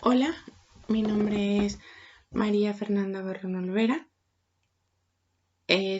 Hola, mi nombre es María Fernanda Barrón Olvera.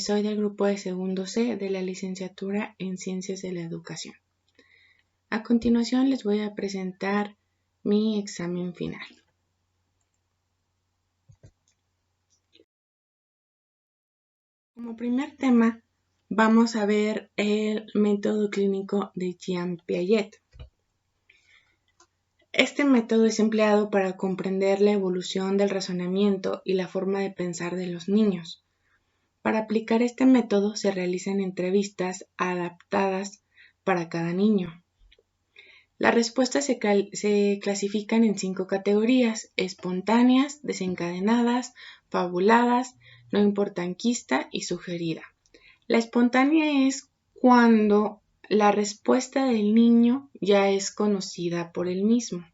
Soy del grupo de segundo C de la licenciatura en Ciencias de la Educación. A continuación les voy a presentar mi examen final. Como primer tema, vamos a ver el método clínico de Jean Piaget. Este método es empleado para comprender la evolución del razonamiento y la forma de pensar de los niños. Para aplicar este método se realizan entrevistas adaptadas para cada niño. Las respuestas se clasifican en 5 categorías: espontáneas, desencadenadas, fabuladas, no importanquista y sugerida. La espontánea es cuando la respuesta del niño ya es conocida por él mismo.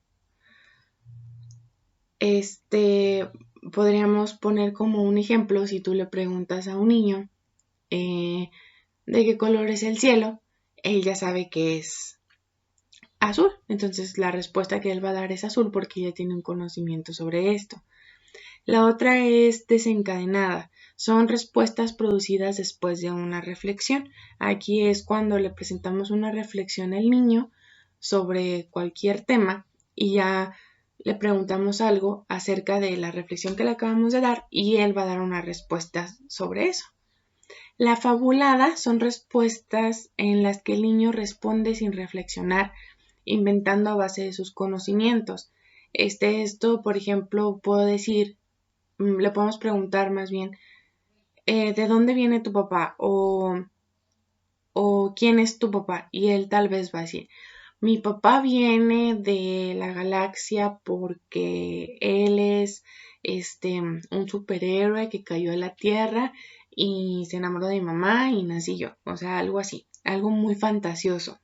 Podríamos poner como un ejemplo, si tú le preguntas a un niño de qué color es el cielo, él ya sabe que es azul. Entonces la respuesta que él va a dar es azul porque ya tiene un conocimiento sobre esto. La otra es desencadenada. Son respuestas producidas después de una reflexión. Aquí es cuando le presentamos una reflexión al niño sobre cualquier tema y ya le preguntamos algo acerca de la reflexión que le acabamos de dar y él va a dar una respuesta sobre eso. La fabulada son respuestas en las que el niño responde sin reflexionar, inventando a base de sus conocimientos. Esto, por ejemplo, puedo decir, le podemos preguntar más bien, ¿de dónde viene tu papá? O ¿quién es tu papá? Y él tal vez va a decir, mi papá viene de la galaxia porque él es un superhéroe que cayó a la Tierra y se enamoró de mi mamá y nací yo. O sea, algo así, algo muy fantasioso.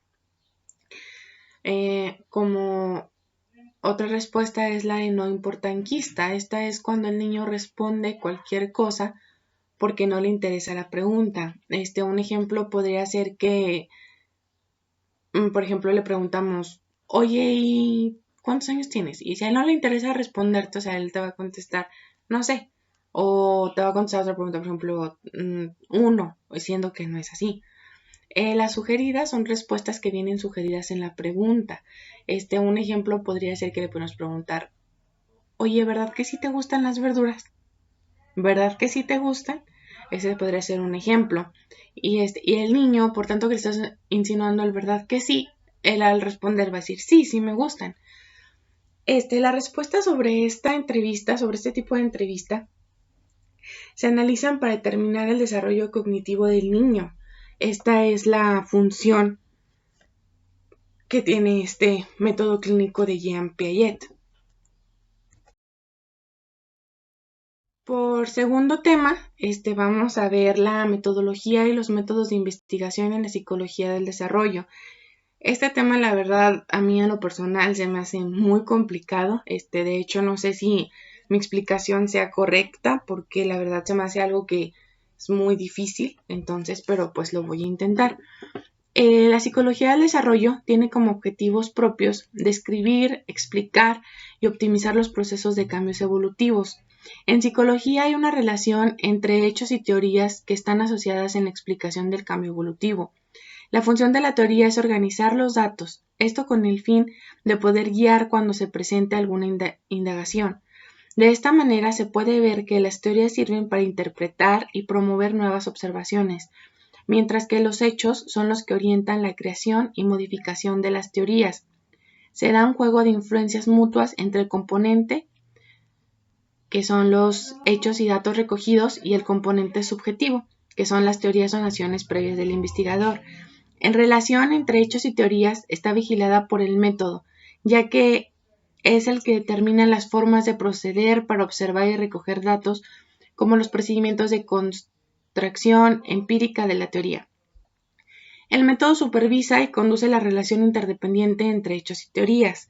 Como otra respuesta es la de no importanquista. Esta es cuando el niño responde cualquier cosa porque no le interesa la pregunta. Un ejemplo podría ser que, por ejemplo, le preguntamos, oye, ¿y cuántos años tienes? Y si a él no le interesa responderte, o sea, él te va a contestar, no sé. O te va a contestar otra pregunta, por ejemplo, 1, siendo que no es así. Las sugeridas son respuestas que vienen sugeridas en la pregunta. Un ejemplo podría ser que le podemos preguntar, oye, ¿verdad que sí te gustan las verduras? ¿Verdad que sí te gustan? Ese podría ser un ejemplo. Y el niño, por tanto que le estás insinuando el verdad que sí, él al responder va a decir, sí, sí me gustan. La respuesta sobre esta entrevista, sobre este tipo de entrevista, se analizan para determinar el desarrollo cognitivo del niño. Esta es la función que tiene este método clínico de Jean Piaget. Por segundo tema, vamos a ver la metodología y los métodos de investigación en la psicología del desarrollo. Este tema, la verdad, a mí en lo personal se me hace muy complicado. De hecho, no sé si mi explicación sea correcta porque la verdad se me hace algo que es muy difícil, entonces, pero pues lo voy a intentar. La psicología del desarrollo tiene como objetivos propios describir, explicar y optimizar los procesos de cambios evolutivos. En psicología hay una relación entre hechos y teorías que están asociadas en la explicación del cambio evolutivo. La función de la teoría es organizar los datos, esto con el fin de poder guiar cuando se presente alguna indagación. De esta manera se puede ver que las teorías sirven para interpretar y promover nuevas observaciones, mientras que los hechos son los que orientan la creación y modificación de las teorías. Se da un juego de influencias mutuas entre el componente, que son los hechos y datos recogidos, y el componente subjetivo, que son las teorías o nociones previas del investigador. En relación entre hechos y teorías está vigilada por el método, ya que es el que determina las formas de proceder para observar y recoger datos, como los procedimientos de construcción empírica de la teoría. El método supervisa y conduce la relación interdependiente entre hechos y teorías.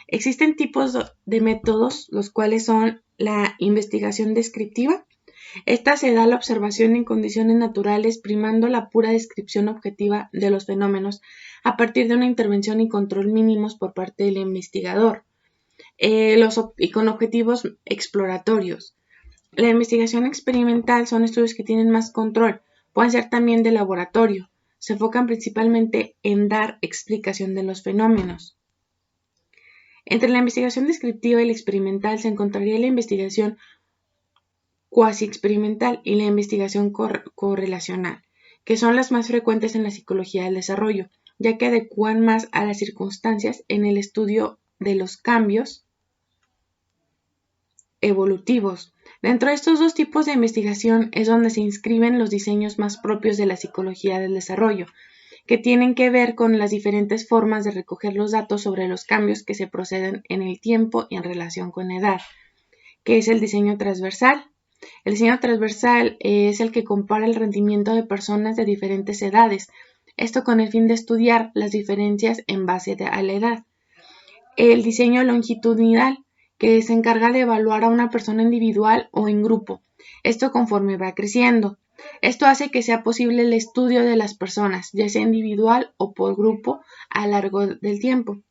Existen tipos de métodos, los cuales son la investigación descriptiva. Esta se da a la observación en condiciones naturales, primando la pura descripción objetiva de los fenómenos a partir de una intervención y control mínimos por parte del investigador. y con objetivos exploratorios. La investigación experimental son estudios que tienen más control, pueden ser también de laboratorio, se enfocan principalmente en dar explicación de los fenómenos. Entre la investigación descriptiva y la experimental se encontraría la investigación cuasi experimental y la investigación correlacional, que son las más frecuentes en la psicología del desarrollo, ya que adecúan más a las circunstancias en el estudio de los cambios evolutivos. Dentro de estos dos tipos de investigación es donde se inscriben los diseños más propios de la psicología del desarrollo, que tienen que ver con las diferentes formas de recoger los datos sobre los cambios que se proceden en el tiempo y en relación con la edad, que es el diseño transversal. El diseño transversal es el que compara el rendimiento de personas de diferentes edades, esto con el fin de estudiar las diferencias en base a la edad. El diseño longitudinal, que se encarga de evaluar a una persona individual o en grupo, esto conforme va creciendo. Esto hace que sea posible el estudio de las personas, ya sea individual o por grupo, a lo largo del tiempo.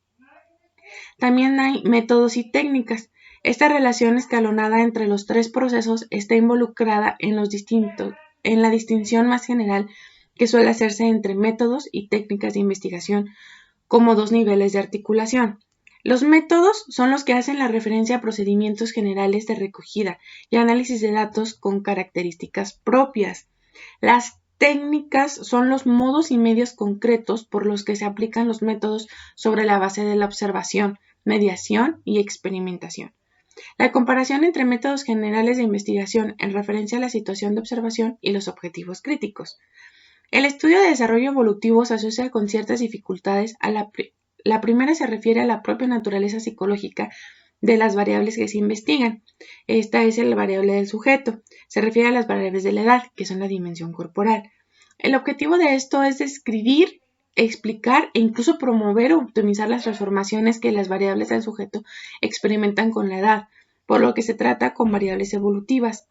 También hay métodos y técnicas. Esta relación escalonada entre los tres procesos está involucrada en la distinción más general que suele hacerse entre métodos y técnicas de investigación como dos niveles de articulación. Los métodos son los que hacen la referencia a procedimientos generales de recogida y análisis de datos con características propias. Las técnicas son los modos y medios concretos por los que se aplican los métodos sobre la base de la observación, mediación y experimentación. La comparación entre métodos generales de investigación en referencia a la situación de observación y los objetivos críticos. El estudio de desarrollo evolutivo se asocia con ciertas dificultades. La primera se refiere a la propia naturaleza psicológica de las variables que se investigan. Esta es la variable del sujeto. Se refiere a las variables de la edad, que son la dimensión corporal. El objetivo de esto es describir, explicar e incluso promover o optimizar las transformaciones que las variables del sujeto experimentan con la edad, por lo que se trata con variables evolutivas.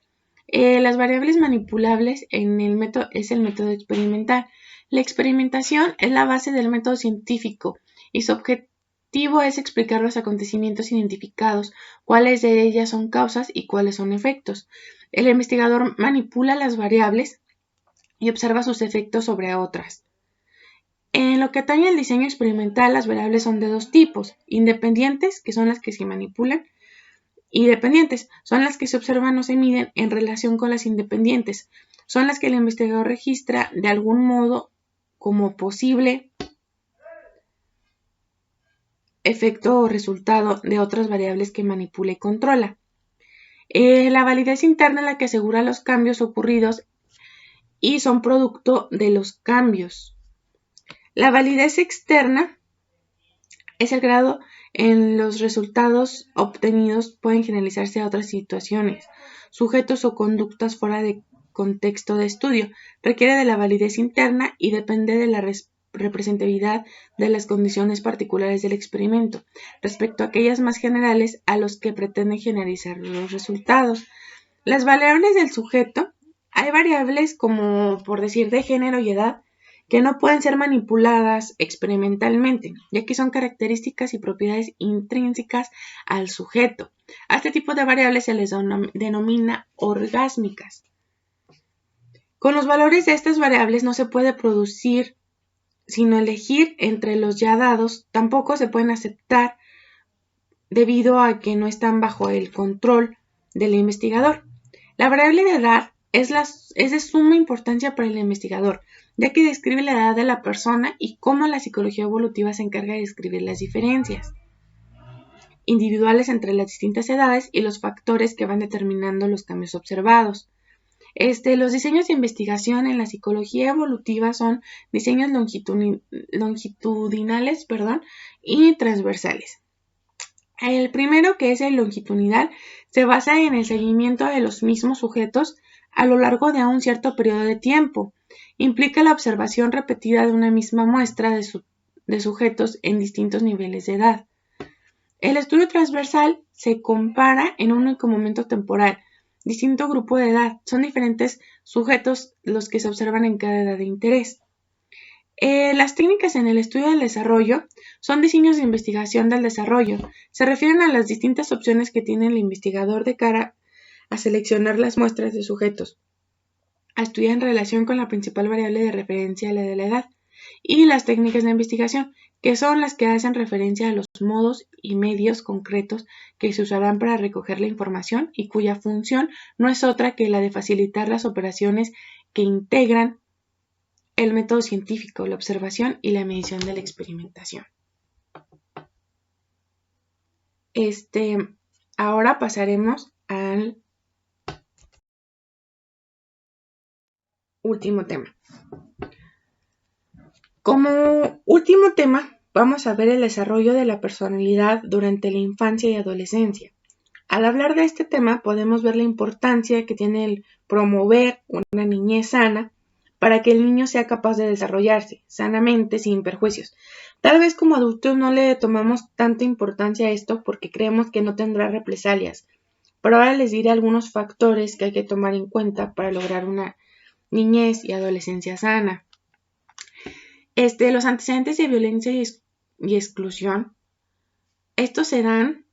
Las variables manipulables es el método experimental. La experimentación es la base del método científico y su objetivo es explicar los acontecimientos identificados, cuáles de ellas son causas y cuáles son efectos. El investigador manipula las variables y observa sus efectos sobre otras. En lo que atañe al diseño experimental, las variables son de dos tipos: independientes, que son las que se manipulan, y dependientes, son las que se observan o se miden en relación con las independientes. Son las que el investigador registra de algún modo como posible efecto o resultado de otras variables que manipula y controla. La validez interna es la que asegura los cambios ocurridos y son producto de los cambios. La validez externa es el grado en los resultados obtenidos pueden generalizarse a otras situaciones, sujetos o conductas fuera de contexto de estudio. Requiere de la validez interna y depende de la representatividad de las condiciones particulares del experimento, respecto a aquellas más generales a los que pretende generalizar los resultados. Las variables del sujeto, hay variables como, por decir, de género y edad, que no pueden ser manipuladas experimentalmente, ya que son características y propiedades intrínsecas al sujeto. A este tipo de variables se les denomina orgásmicas. Con los valores de estas variables no se puede producir sino elegir entre los ya dados, tampoco se pueden aceptar debido a que no están bajo el control del investigador. La variable de edad es de suma importancia para el investigador, ya que describe la edad de la persona y cómo la psicología evolutiva se encarga de describir las diferencias individuales entre las distintas edades y los factores que van determinando los cambios observados. Los diseños de investigación en la psicología evolutiva son diseños longitudinales y transversales. El primero, que es el longitudinal, se basa en el seguimiento de los mismos sujetos a lo largo de un cierto periodo de tiempo. Implica la observación repetida de una misma muestra de sujetos en distintos niveles de edad. El estudio transversal se compara en un único momento temporal, distinto grupo de edad. Son diferentes sujetos los que se observan en cada edad de interés. Las técnicas en el estudio del desarrollo son diseños de investigación del desarrollo. Se refieren a las distintas opciones que tiene el investigador de cara a seleccionar las muestras de sujetos, a estudiar en relación con la principal variable de referencia, la de la edad, y las técnicas de investigación, que son las que hacen referencia a los modos y medios concretos que se usarán para recoger la información y cuya función no es otra que la de facilitar las operaciones que integran el método científico, la observación y la medición de la experimentación. Ahora pasaremos al último tema. Como último tema, vamos a ver el desarrollo de la personalidad durante la infancia y adolescencia. Al hablar de este tema, podemos ver la importancia que tiene el promover una niñez sana para que el niño sea capaz de desarrollarse sanamente, sin perjuicios. Tal vez como adultos no le tomamos tanta importancia a esto porque creemos que no tendrá represalias, pero ahora les diré algunos factores que hay que tomar en cuenta para lograr una niñez y adolescencia sana. Los antecedentes de violencia y exclusión, estos se dan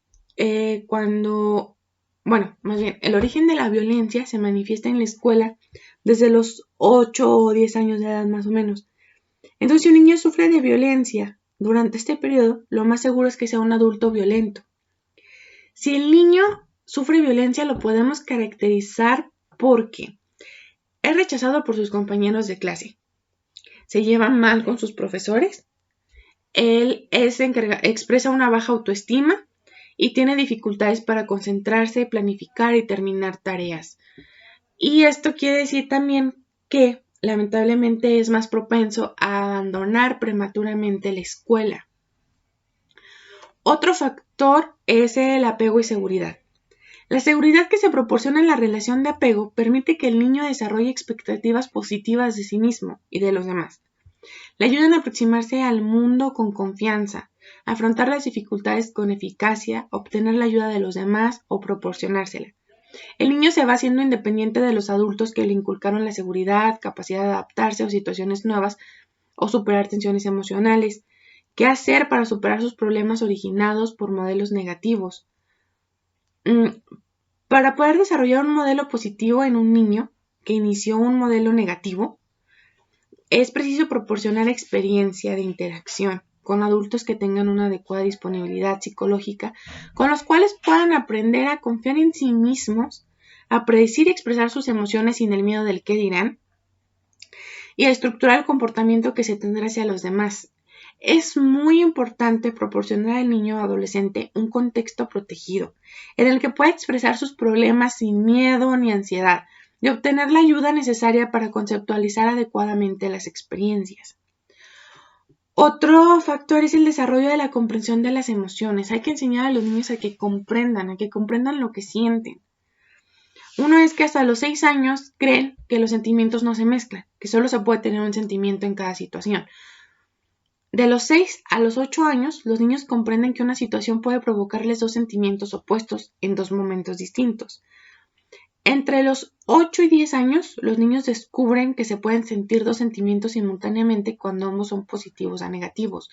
cuando, más bien, el origen de la violencia se manifiesta en la escuela desde los 8 o 10 años de edad más o menos. Entonces, si un niño sufre de violencia durante este periodo, lo más seguro es que sea un adulto violento. Si el niño sufre violencia, lo podemos caracterizar porque es rechazado por sus compañeros de clase, se lleva mal con sus profesores, él expresa una baja autoestima y tiene dificultades para concentrarse, planificar y terminar tareas. Y esto quiere decir también que lamentablemente es más propenso a abandonar prematuramente la escuela. Otro factor es el apego y seguridad. La seguridad que se proporciona en la relación de apego permite que el niño desarrolle expectativas positivas de sí mismo y de los demás. Le ayudan a aproximarse al mundo con confianza, afrontar las dificultades con eficacia, obtener la ayuda de los demás o proporcionársela. El niño se va haciendo independiente de los adultos que le inculcaron la seguridad, capacidad de adaptarse a situaciones nuevas o superar tensiones emocionales. ¿Qué hacer para superar sus problemas originados por modelos negativos? Para poder desarrollar un modelo positivo en un niño que inició un modelo negativo, es preciso proporcionar experiencia de interacción con adultos que tengan una adecuada disponibilidad psicológica, con los cuales puedan aprender a confiar en sí mismos, a predecir y expresar sus emociones sin el miedo del qué dirán, y a estructurar el comportamiento que se tendrá hacia los demás. Es muy importante proporcionar al niño o adolescente un contexto protegido, en el que pueda expresar sus problemas sin miedo ni ansiedad, y obtener la ayuda necesaria para conceptualizar adecuadamente las experiencias. Otro factor es el desarrollo de la comprensión de las emociones. Hay que enseñar a los niños a que comprendan lo que sienten. Uno es que hasta los 6 años creen que los sentimientos no se mezclan, que solo se puede tener un sentimiento en cada situación. De los 6 a los 8 años, los niños comprenden que una situación puede provocarles dos sentimientos opuestos en dos momentos distintos. Entre los 8 y 10 años, los niños descubren que se pueden sentir dos sentimientos simultáneamente cuando ambos son positivos a negativos.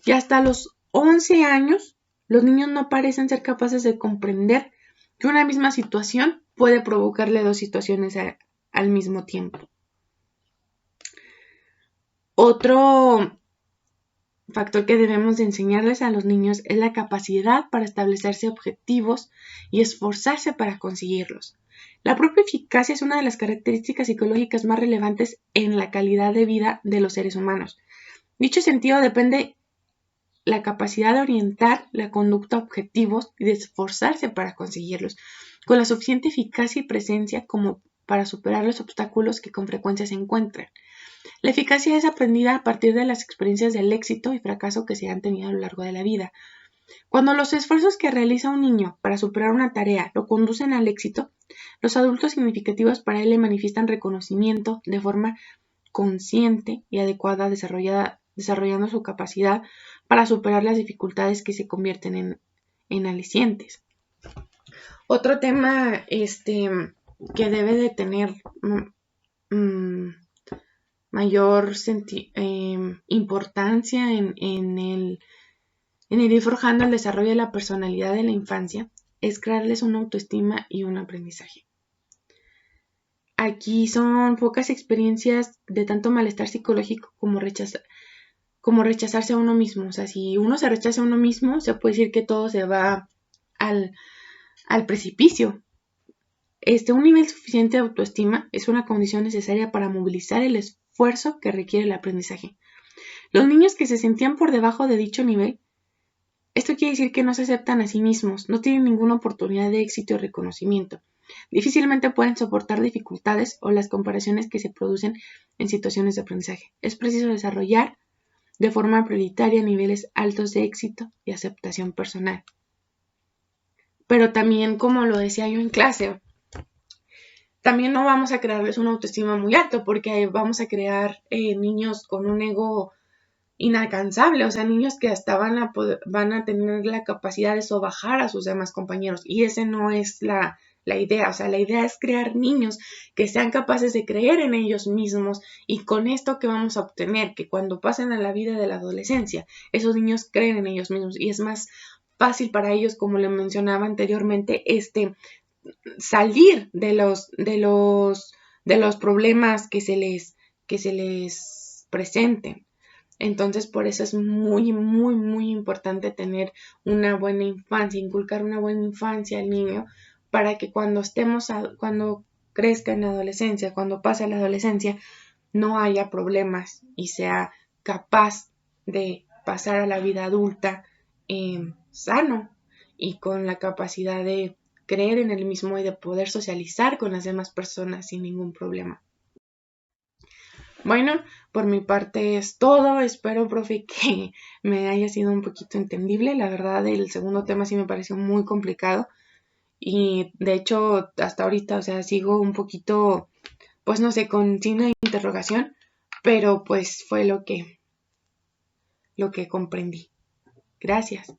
Y hasta los 11 años, los niños no parecen ser capaces de comprender que una misma situación puede provocarle dos situaciones al mismo tiempo. Otro factor que debemos de enseñarles a los niños es la capacidad para establecerse objetivos y esforzarse para conseguirlos. La propia eficacia es una de las características psicológicas más relevantes en la calidad de vida de los seres humanos. Dicho sentido depende la capacidad de orientar la conducta a objetivos y de esforzarse para conseguirlos, con la suficiente eficacia y presencia como para superar los obstáculos que con frecuencia se encuentran. La eficacia es aprendida a partir de las experiencias del éxito y fracaso que se han tenido a lo largo de la vida. Cuando los esfuerzos que realiza un niño para superar una tarea lo conducen al éxito, los adultos significativos para él le manifiestan reconocimiento de forma consciente y adecuada, desarrollando su capacidad para superar las dificultades que se convierten en alicientes. Otro tema que debe de tener mayor importancia en el ir forjando el desarrollo de la personalidad de la infancia es crearles una autoestima y un aprendizaje. Aquí son pocas experiencias de tanto malestar psicológico como rechazarse a uno mismo. O sea, si uno se rechaza a uno mismo, se puede decir que todo se va al precipicio. Un nivel suficiente de autoestima es una condición necesaria para movilizar el esfuerzo que requiere el aprendizaje. Los niños que se sentían por debajo de dicho nivel, esto quiere decir que no se aceptan a sí mismos, no tienen ninguna oportunidad de éxito y reconocimiento. Difícilmente pueden soportar dificultades o las comparaciones que se producen en situaciones de aprendizaje. Es preciso desarrollar de forma prioritaria niveles altos de éxito y aceptación personal. Pero también, como lo decía yo en clase, también no vamos a crearles una autoestima muy alta porque vamos a crear niños con un ego inalcanzable, o sea, niños que hasta van a tener la capacidad de sobajar a sus demás compañeros, y ese no es la idea. O sea, la idea es crear niños que sean capaces de creer en ellos mismos, y con esto que vamos a obtener, que cuando pasen a la vida de la adolescencia, esos niños creen en ellos mismos y es más fácil para ellos, como le mencionaba anteriormente, salir de los problemas que se les presenten. Entonces, por eso es muy, muy, muy importante tener una buena infancia, inculcar una buena infancia al niño, para que cuando crezca en la adolescencia, cuando pase a la adolescencia, no haya problemas y sea capaz de pasar a la vida adulta sano y con la capacidad de creer en él mismo y de poder socializar con las demás personas sin ningún problema. Bueno, por mi parte es todo. Espero, profe, que me haya sido un poquito entendible. La verdad, el segundo tema sí me pareció muy complicado y de hecho hasta ahorita, o sea, sigo un poquito, pues no sé, con signo de interrogación, pero pues fue lo que comprendí. Gracias.